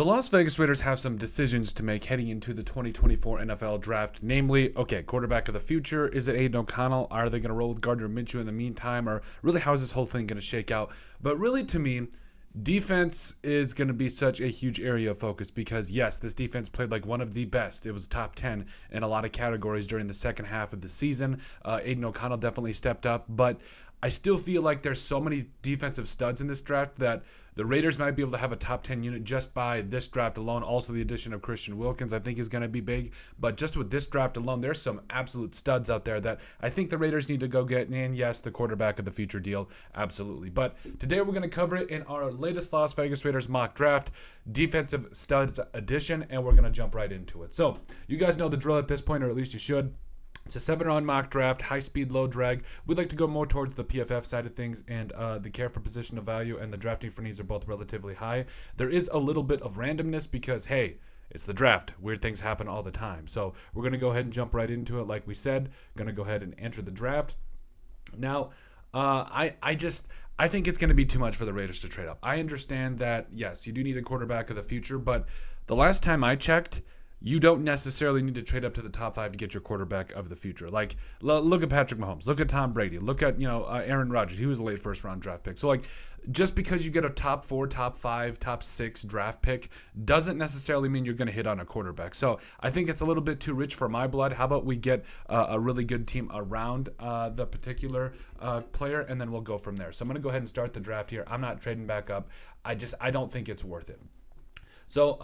The Las Vegas Raiders have some decisions to make heading into the 2024 NFL Draft. Namely, okay, quarterback of the future, is it Aiden O'Connell? Are they going to roll with Gardner Minshew in the meantime? Or really, how is this whole thing going to shake out? But really, to me, defense is going to be such a huge area of focus because, yes, this defense played like one of the best. It was top 10 in a lot of categories during the second half of the season. Aiden O'Connell definitely stepped up, but I still feel like there's so many defensive studs in this draft that the Raiders might be able to have a top 10 unit just by this draft alone. Also, the addition of Christian Wilkins, I think, is going to be big. But just with this draft alone, there's some absolute studs out there that I think the Raiders need to go get. And yes, the quarterback of the future deal, absolutely. But today we're going to cover it in our latest Las Vegas Raiders mock draft, defensive studs edition, and we're going to jump right into it. So you guys know the drill at this point, or at least you should. It's a 7-round mock draft, high speed, low drag. We'd like to go more towards the PFF side of things, and the care for position of value and the drafting for needs are both relatively high. There is a little bit of randomness because, hey, it's the draft. Weird things happen all the time. So we're going to go ahead and jump right into it. Like we said, going to go ahead and enter the draft. Now, I think it's going to be too much for the Raiders to trade up. I understand that, yes, you do need a quarterback of the future, but the last time I checked, you don't necessarily need to trade up to the top 5 to get your quarterback of the future. Like, look at Patrick Mahomes. Look at Tom Brady. Look at, Aaron Rodgers. He was a late first-round draft pick. So, like, just because you get a top 4, top 5, top 6 draft pick doesn't necessarily mean you're going to hit on a quarterback. So, I think it's a little bit too rich for my blood. How about we get a really good team around the particular player, and then we'll go from there. So, I'm going to go ahead and start the draft here. I'm not trading back up. I don't think it's worth it. So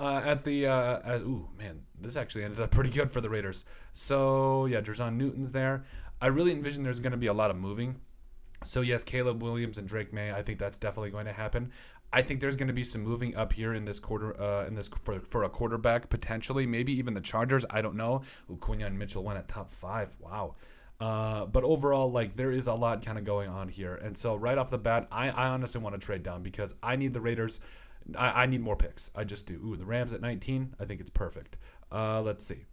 this actually ended up pretty good for the Raiders. So yeah, Jerzon Newton's there. I really envision there's going to be a lot of moving. So yes, Caleb Williams and Drake May. I think that's definitely going to happen. I think there's going to be some moving up here in this quarter, for a quarterback potentially, maybe even the Chargers. I don't know. Quinyon Mitchell went at top 5. Wow. But overall, like, there is a lot kind of going on here, and so right off the bat, I honestly want to trade down because I need the Raiders. I need more picks. I just do. Ooh, the Rams at 19. I think it's perfect. Let's see.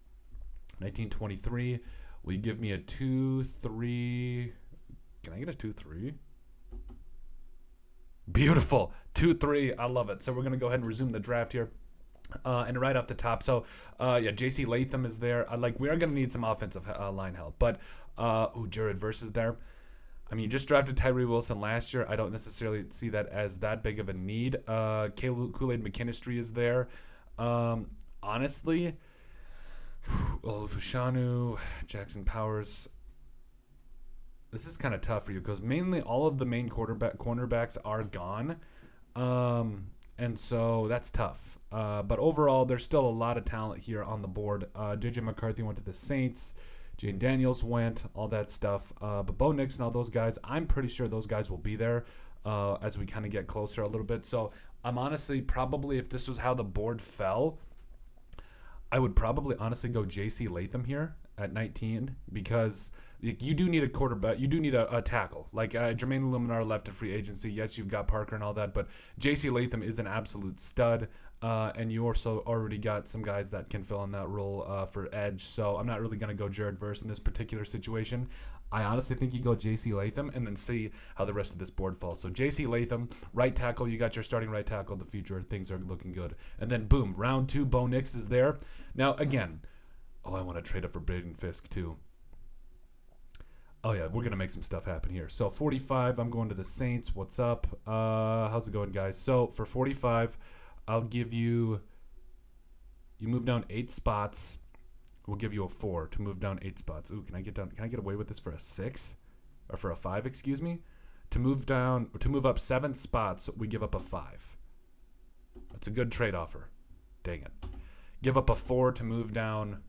1923. Will you give me a 2-3? Can I get a 2-3? Beautiful. 2-3. I love it. So we're going to go ahead and resume the draft here. And right off the top. So, J.C. Latham is there. We are going to need some offensive line help. But, Jared Verse is there. I mean, you just drafted Tyree Wilson last year. I don't necessarily see that as that big of a need. Kool-Aid McKinstry is there. Honestly, Fashanu, Jackson Powers. This is kind of tough for you because mainly all of the main cornerbacks are gone. And so that's tough. But overall, there's still a lot of talent here on the board. J.J. McCarthy went to the Saints. Jane Daniels went, all that stuff. But Bo Nix and all those guys, I'm pretty sure those guys will be there as we kind of get closer a little bit. So I'm honestly probably, if this was how the board fell, I would probably honestly go J.C. Latham here at 19 because you do need a quarterback. You do need a tackle. Like Jermaine Luminar left in free agency. Yes, you've got Parker and all that, but J.C. Latham is an absolute stud. And you also already got some guys that can fill in that role for edge. So I'm not really going to go Jared Verse in this particular situation. I honestly think you go J.C. Latham and then see how the rest of this board falls. So J.C. Latham, right tackle. You got your starting right tackle in the future. Things are looking good. And then, boom, round 2, Bo Nix is there. Now, again, I want to trade up for Braden Fisk too. Oh, yeah, we're going to make some stuff happen here. So 45, I'm going to the Saints. What's up? How's it going, guys? So for 45... I'll give you move down 8 spots. We'll give you a 4 to move down 8 spots. Ooh, can I get away with this for a 6? Or for a 5, excuse me? To move up 7 spots, we give up a 5. That's a good trade offer. Dang it. Give up a 4 to move down.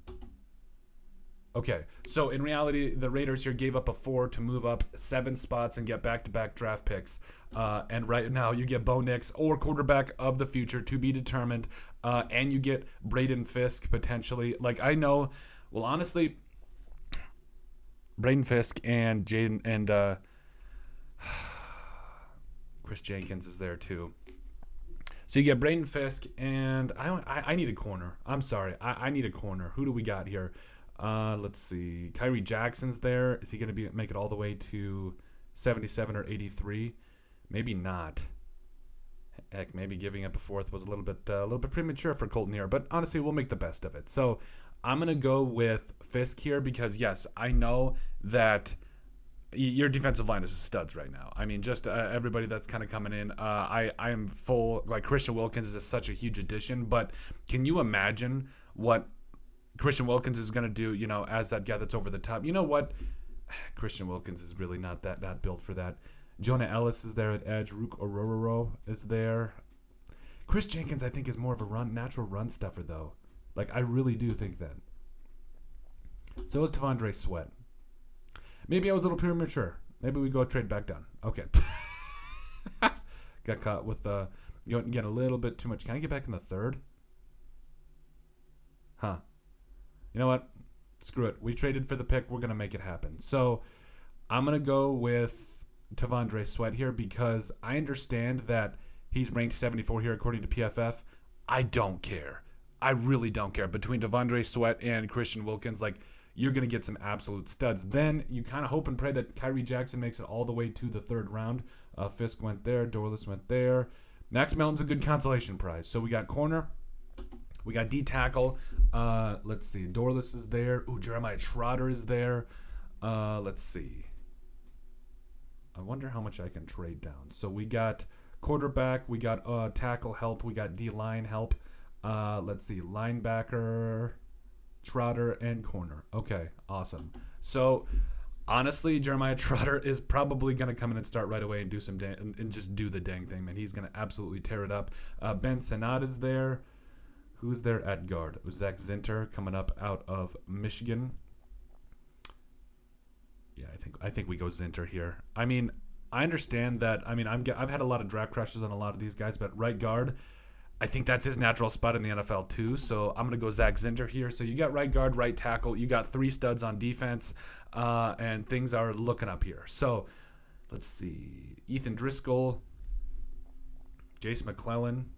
Okay, so in reality, the Raiders here gave up a 4 to move up 7 spots and get back-to-back draft picks. And right now, you get Bo Nix or quarterback of the future to be determined. And you get Braden Fisk potentially. Like, I know, well, honestly, Braden Fisk and Jaden and Chris Jenkins is there too. So you get Braden Fisk, and I need a corner. I'm sorry, I need a corner. Who do we got here? Let's see. Kyrie Jackson's there. Is he going to make it all the way to 77 or 83? Maybe not. Heck, maybe giving up a fourth was a little bit premature for Colton here, but honestly, we'll make the best of it. So I'm gonna go with Fisk here because yes, I know that your defensive line is a studs right now. I mean, just everybody that's kind of coming in. I am full, like Christian Wilkins is such a huge addition, but can you imagine what Christian Wilkins is going to do, as that guy that's over the top? You know what? Christian Wilkins is really not built for that. Jonah Ellis is there at edge. Rook Orororo is there. Chris Jenkins, I think, is more of a natural run stuffer, though. Like, I really do think that. So is T'Vondre Sweat. Maybe I was a little premature. Maybe we go trade back down. Okay. Got caught with getting a little bit too much. Can I get back in the third? Huh. You know what? Screw it. We traded for the pick. We're going to make it happen. So I'm going to go with T'Vondre Sweat here because I understand that he's ranked 74 here according to PFF. I don't care. I really don't care. Between T'Vondre Sweat and Christian Wilkins, you're going to get some absolute studs. Then you kind of hope and pray that Kyrie Jackson makes it all the way to the third round. Fisk went there. Dorless went there. Max Melton's a good consolation prize. So we got corner. We got D tackle. Let's see. Dorless is there. Ooh, Jeremiah Trotter is there. Let's see. I wonder how much I can trade down. So we got quarterback. We got tackle help. We got D-line help. Let's see. Linebacker, Trotter, and corner. Okay, awesome. So honestly, Jeremiah Trotter is probably going to come in and start right away and do some and just do the dang thing, man. He's going to absolutely tear it up. Ben Senat is there. Who's there at guard? Zach Zinter coming up out of Michigan. Yeah, I think we go Zinter here. I mean, I understand that. I mean, I've had a lot of draft crushes on a lot of these guys, but right guard, I think that's his natural spot in the NFL too. So I'm gonna go Zach Zinter here. So you got right guard, right tackle. You got 3 studs on defense, and things are looking up here. So let's see: Ethan Driscoll, Jace McClellan.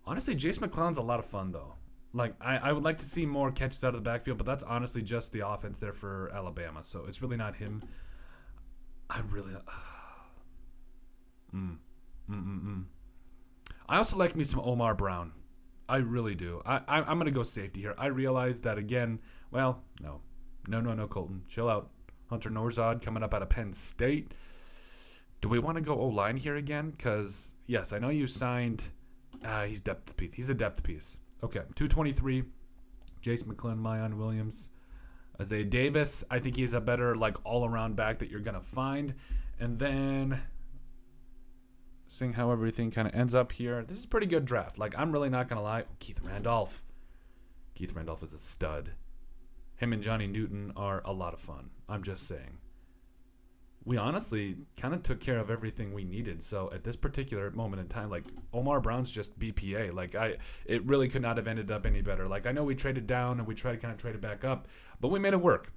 Honestly, Jace McClellan's a lot of fun, though. I would like to see more catches out of the backfield, but that's honestly just the offense there for Alabama. So it's really not him. I really... I also like me some Omar Brown. I really do. I'm going to go safety here. I realize that, again, well, no, Colton. Chill out. Hunter Norzad coming up out of Penn State. Do we want to go O-line here again? Because, yes, I know you signed... he's depth piece. He's a depth piece. Okay, 223. Jace McClellan, Mayan Williams, Isaiah Davis. I think he's a better all-around back that you're gonna find. And then, seeing how everything kind of ends up here, this is a pretty good draft. I'm really not gonna lie. Keith Randolph. Keith Randolph is a stud. Him and Johnny Newton are a lot of fun. I'm just saying. We honestly kind of took care of everything we needed. So at this particular moment in time, Omar Brown's just BPA. It really could not have ended up any better. I know we traded down and we tried to kind of trade it back up, but we made it work.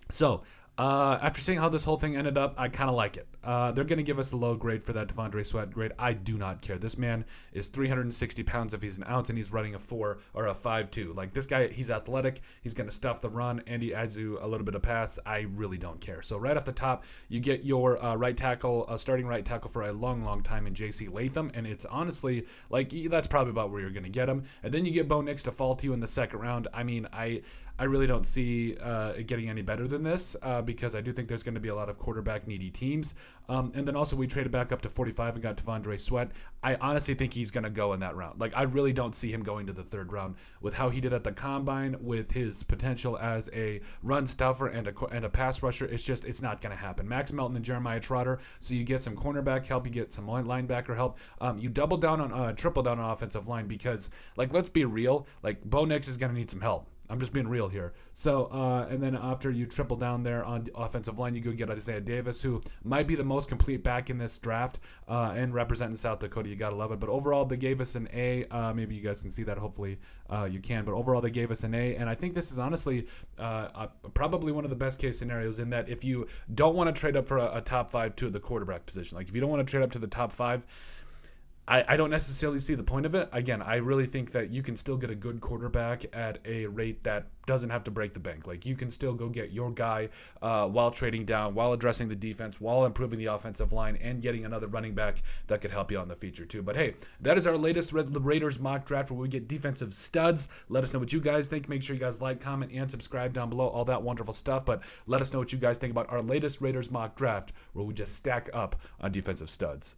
So after seeing how this whole thing ended up, I kind of like it. They're going to give us a low grade for that T'Vondre Sweat grade. I do not care. This man is 360 pounds if he's an ounce, and he's running a 4 or a 5.2. This guy, he's athletic. He's going to stuff the run, and he adds you a little bit of pass. I really don't care. So right off the top, you get your right tackle, starting right tackle for a long, long time in J.C. Latham, and it's honestly, that's probably about where you're going to get him. And then you get Bo Nix to fall to you in the second round. I mean, I really don't see it getting any better than this because I do think there's going to be a lot of quarterback needy teams. And then also we traded back up to 45 and got T'Vondre Sweat. I honestly think he's going to go in that round. I really don't see him going to the third round with how he did at the combine, with his potential as a run stuffer and a pass rusher. It's not going to happen. Max Melton and Jeremiah Trotter. So you get some cornerback help, you get some linebacker help. You double down on triple down on offensive line because let's be real. Bo Nix is going to need some help. I'm just being real here. So, and then after you triple down there on the offensive line, you go get Isaiah Davis, who might be the most complete back in this draft and representing South Dakota. You got to love it. But overall, they gave us an A. Maybe you guys can see that. Hopefully you can. But overall, they gave us an A. And I think this is honestly probably one of the best case scenarios in that if you don't want to trade up for a top 5 to the quarterback position, if you don't want to trade up to the top 5, I don't necessarily see the point of it. Again, I really think that you can still get a good quarterback at a rate that doesn't have to break the bank. Like, you can still go get your guy while trading down, while addressing the defense, while improving the offensive line, and getting another running back that could help you out in the future too. But hey, that is our latest Raiders mock draft where we get defensive studs. Let us know what you guys think. Make sure you guys like, comment, and subscribe down below. All that wonderful stuff. But let us know what you guys think about our latest Raiders mock draft where we just stack up on defensive studs.